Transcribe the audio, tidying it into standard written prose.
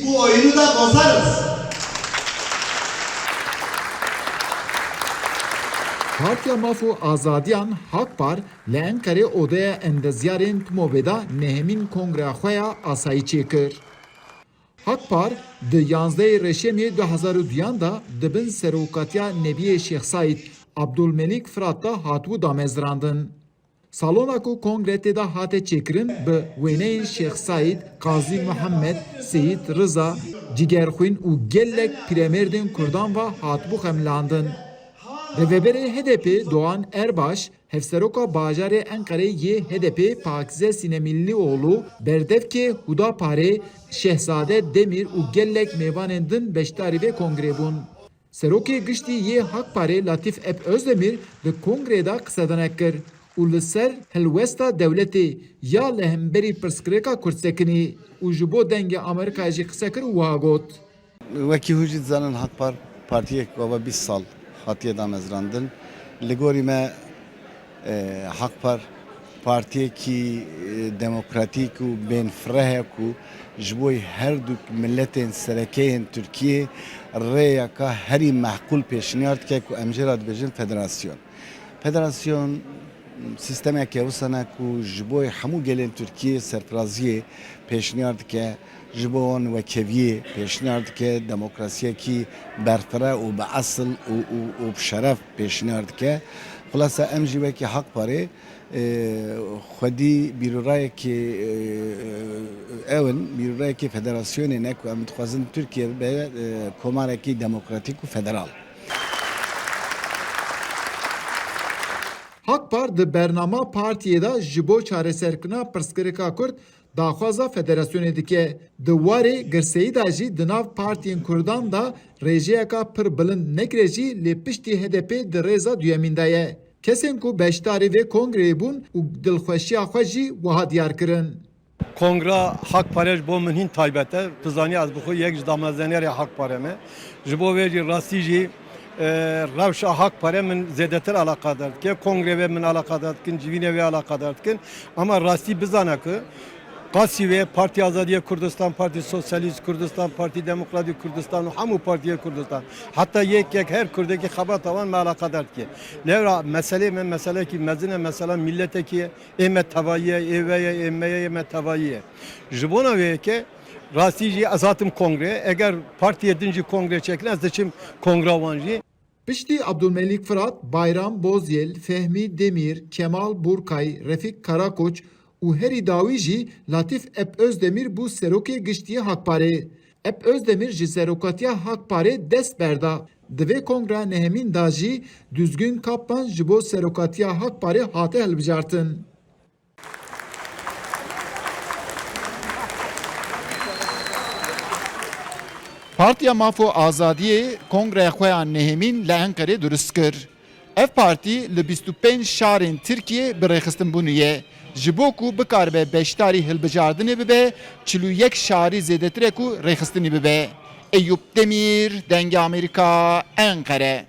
bu oyunu da bozarız. Partiya Mafu Azadiyan Hakpar li Enqerê odaya endezyarên Tumovêda nehemîn kongreya xwe ya asayî çêkir. Hakpar di 11 Reşemê 2002 da dibin serokatiya Nebiyê Şêx Saîd Abdulmelik Fırat da hatibû damezrandin. Salona ku kongre tê da hate çêkirin bi wêneyên Şêx Saîd, Qazî Muhammed, Seyîd Rıza, Cigerxwîn û gelek pîremerdên Kurdan ve hatibû xemlandin. Rêveberê HDP Doğan Erbaş, hevseroka bajarê Enqerê yê HDP Pakize Sinemillioğlu, berdevkê Hudaparê, Şehzade Demir û gelek mêvanên din beşdarî vê kongrê bûn. Serokê giştî yê Hakparê Latif Ep Özdemir di kongrê da qsedanek kir û li ser hilwesta dewletê ya li hemberî pirsgirêka Kurdsekinî û ji bo dengê Amerîkayê jî qise kir û wiha got. Wekî hûn jî dizanin Hakpar partiyek ava 20 sal hatiye damezrandin. Li gorî me Hakpar partiyekî demokratîk û bênfireh ku ji bo her du milletên serekeyên Tirkiye rêyeka herî mehqûl pêşniyar dike ku em jê re dibêjin federasyon. Federasyon sistemeke wisa ku ji bo hemû gelên Tirkiye serfiraziyê pêşniyar dike, ji bo wan wekeviyê pêşniyar dike, demokrasiyekî berfireh û bi esil û bi şeref pêşniyar dike. Xulasa em jî wekî Hakparê xwedî bîrorayekî ewin bîrorayekî federasyonê ne ku em dixwazin Tirkiye be komarekî demokratîk û federal. Hakpar di bernama partiyê da ji bo çareserkirina pirsgirêka Kurd daxwaza federasyonê dike. Di warê girseyî da jî di nav partiyên Kurdan da rêjeyeka pir bilind nekire jî lê piştî HDP di rêza duyemîn de ye. Kesên ku beşdarî vê kongreyê bûn û dilxweşiya xwe jî wiha diyar kirin. Kongra Hakparê bo min hîn taybet e. Tu zanî ez bi xwe yek ji damezranerê Hakparê me. Ji bo wê jî rastî jî rewşa Hakparê min zêdetir alaqadar dike. Kongre ve min alaqadar dikin, civînê wê alaqadar dikin. Ama rastî bizane ku Qasî ve Parti Azadiye Kurdistan, Parti Sosyalist Kurdistan, Parti Demokratik Kurdistan û hemû partiye Kurdistan. Hatta yek her Kurdekî xebat tawan me alaqadar dike. Levra meselê me meselekî mezin e mesela milletekî ême tevayî ye, êveye êmeye ême tevayî ye. Ji bona wê yekê rastî jî ez hatim kongrê. Eger partiyê din jî kongrê çekirin ez diçim kongra wan jî. Piştî Abdülmelik Fırat, Bayram Bozyel, Fehmi Demir, Kemal Burkay, Refik Karakoç û herî dawî jî Latif Ep Özdemir bû serokê giştiyê Hakparê. Ep Özdemir ji serokatiya Hakparê dest berda. Di vê kongra nehemîn da jî Düzgün Kaplan ji bo serokatiya Hakparê hate hilbijartin. Partiya Mafu Azadiyê kongreya xwe ya nehemîn li Enqerê durist kir. Ev partî li 25 şarên Tirkiye bi rêxistin bûniye. Ji bo ku bikaribe beşdarî hilbijardinê bibe, 41 şarî zêdetirê ku rêxistinî bibe. Eyüp Demir, Dengê Amerîka, Enqere.